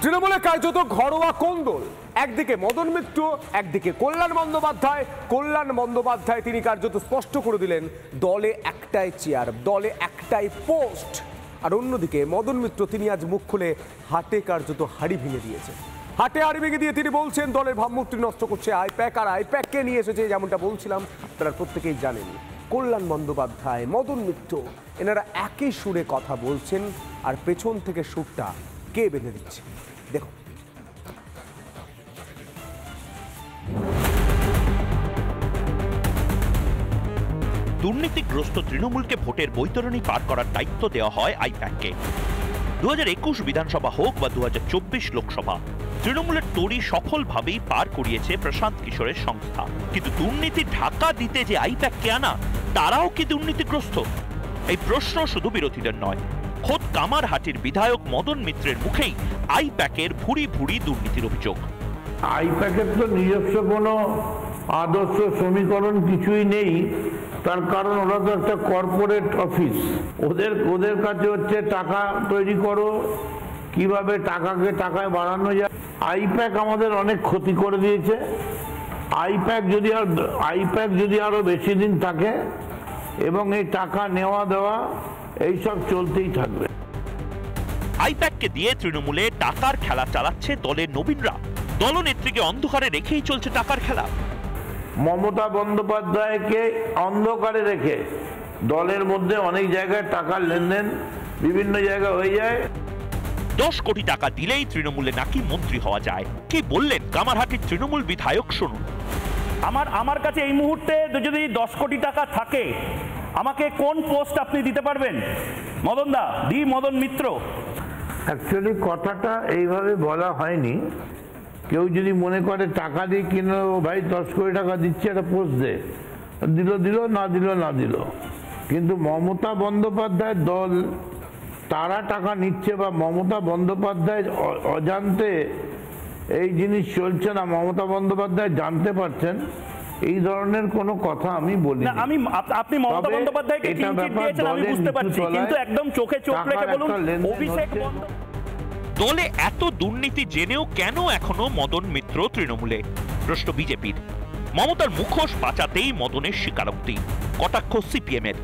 তৃণমূলে কার্যত ঘরোয়া কোন্দল, একদিকে মদন মিত্র, একদিকে কল্যাণ বন্দ্যোপাধ্যায়। কল্যাণ বন্দ্যোপাধ্যায় তিনি কার্যত স্পষ্ট করে দিলেন দলে একটাই চেয়ার, দলে একটাই পোস্ট। আর অন্যদিকে মদন মিত্র তিনি আজ মুখ খুলে হাটে কার্যত হাড়ি ভেঙে দিয়েছেন। হাটে হাড়ি ভেঙে দিয়ে তিনি বলছেন দলের ভাবমূর্তি নষ্ট করছে আইপ্যাক, আর আইপ্যাককে নিয়ে এসেছে যেমনটা বলছিলাম আপনারা প্রত্যেকেই জানেন। কল্যাণ বন্দ্যোপাধ্যায়, মদন মিত্র এনারা একই সুরে কথা বলছেন, আর পেছন থেকে সুরটা কে বেঁধে দিচ্ছে দেখো। দুর্নীতিগ্রস্ত তৃণমূলকে ভোটের বৈতরণী পার করার দায়িত্ব দেওয়া হয় আইপ্যাককে। 2021 বিধানসভা হোক বা 2024 লোকসভা, তৃণমূলের তরি সফলভাবেই পার করিয়েছে প্রশান্ত কিশোরের সংস্থা। কিন্তু দুর্নীতি ঢাকা দিতে যে আইপ্যাককে আনা, তারাও কি দুর্নীতিগ্রস্ত? এই প্রশ্ন শুধু বিরোধীদের নয়, খোদ কামারহাটির বিধায়ক মদন মিত্রের মুখেই আইপ্যাকের ভুরি ভুরি দুর্নীতির অভিযোগ। আইপ্যাকের তো নিজস্ব কোনো আদর্শ সমীকরণ কিছুই নেই, তার কারণ ওরা তো একটা কর্পোরেট অফিস। ওদের কাছে হচ্ছে টাকা তৈরি করো, কিভাবে টাকাকে টাকায় বাড়ানো যায়। আইপ্যাক আমাদের অনেক ক্ষতি করে দিয়েছে। আইপ্যাক যদি আরো বেশি দিন থাকে এবং এই টাকা নেওয়া দেওয়া এইসব চলতেই থাকবে। আইপ্যাককে দিয়ে তৃণমূলে টাকার খেলা চালাচ্ছে দলের নবীনরা। দলনেত্রীকে অন্ধকারে রেখেই চলছে টাকার খেলা। মমতা বন্দ্যোপাধ্যায়কে অন্ধকারে রেখে দলের মধ্যে অনেক জায়গায় টাকার লেনদেন বিভিন্ন জায়গায় হয়ে যায়। 10 কোটি টাকা দিলেই তৃণমূলে নাকি মন্ত্রী হওয়া যায়। কি বললেন কামারহাটির তৃণমূল বিধায়ক, শুনুন। আমার কাছে এই মুহূর্তে যদি 10 কোটি টাকা থাকে, আমাকে কোন পোস্ট আপনি দিতে পারবেন? মদন দা, মদন মিত্র। অ্যাকচুয়ালি কথাটা এইভাবে বলা হয়নি। কেউ যদি মনে করে টাকা দিয়ে কিনে ভাই 10 কোটি টাকা দিচ্ছে, একটা পোস্ট দে, দিল না দিল। কিন্তু মমতা বন্দ্যোপাধ্যায়ের দল তারা টাকা নিচ্ছে বা মমতা বন্দ্যোপাধ্যায় অজান্তে এই জিনিস চলছে না, মমতা বন্দ্যোপাধ্যায় জানতে পারছেন, এই ধরনের কোনো কথা আমি বলি না। আপনি মমতা বন্দ্যোপাধ্যায়কে ক্লিন চিট দিয়েছেন আমি বুঝতে পারছি, কিন্তু একদম চোখে চোখ রেখে বলুন অভিষেক বন্দ্যোপাধ্যায় দলে এত দুর্নীতি জেনেও কেন এখনো মদন মিত্র তৃণমূলে? প্রশ্ন বিজেপির। মমতার মুখোশ বাঁচাতেই মদনের স্বীকারোক্তি, কটাক্ষ সিপিএম এর।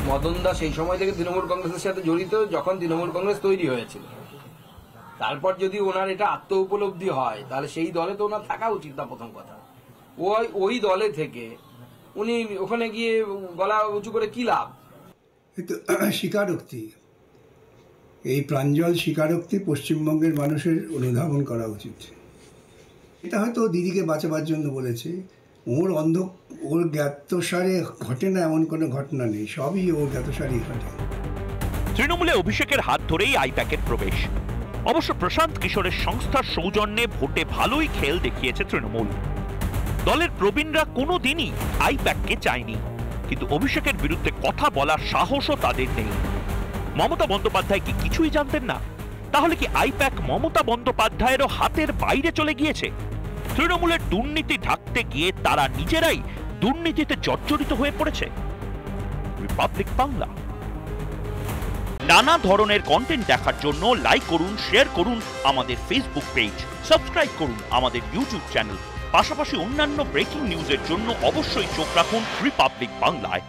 মদন দা সেই সময় থেকে তৃণমূল কংগ্রেসের সাথে জড়িত, যখন তৃণমূল কংগ্রেস তৈরি হয়েছিল। তারপর যদি ওনার এটা আত্ম উপলব্ধি হয়, তাহলে সেই দলে তো ওনার থাকা উচিত না। প্রথম কথা, ওই দলে থেকে উনি ওখানে গিয়ে গলা উঁচু করে কি লাভ? স্বীকারোক্তি, এই প্রাঞ্জল স্বীকারোক্তি পশ্চিমবঙ্গের মানুষের অনুধাবন করা উচিত। এটা হয়তো দিদিকে বাঁচাবার জন্য বলেছে। ওর জ্ঞাতসারে ঘটে না এমন কোনো ঘটনা নেই, সবই ওর জ্ঞাতসারেই ঘটে। তৃণমূলে অভিষেকের হাত ধরেই আইপ্যাকের প্রবেশ। অবশ্য প্রশান্ত কিশোরের সংস্থার সৌজন্যে ভোটে ভালোই খেল দেখিয়েছে তৃণমূল। দলের প্রবীণরা কোনোদিনই আইপ্যাককে চায়নি, কিন্তু অভিষেকের বিরুদ্ধে কথা বলার সাহসও তাদের নেই। মমতা বন্দ্যোপাধ্যায় কি কিছুই জানতেন না? তাহলে কি আইপ্যাক মমতা বন্দ্যোপাধ্যায়েরও হাতের বাইরে চলে গিয়েছে? তৃণমূলের দুর্নীতি ঢাকতে গিয়ে তারা নিজেরাই দুর্নীতিতে জর্জরিত হয়ে পড়েছে। রিপাবলিক বাংলা। নানা ধরনের কন্টেন্ট দেখার জন্য লাইক করুন, শেয়ার করুন আমাদের ফেসবুক পেজ, সাবস্ক্রাইব করুন আমাদের ইউটিউব চ্যানেল। পাশাপাশি অন্যান্য ব্রেকিং নিউজের জন্য অবশ্যই চোখ রাখুন রিপাবলিক বাংলায়।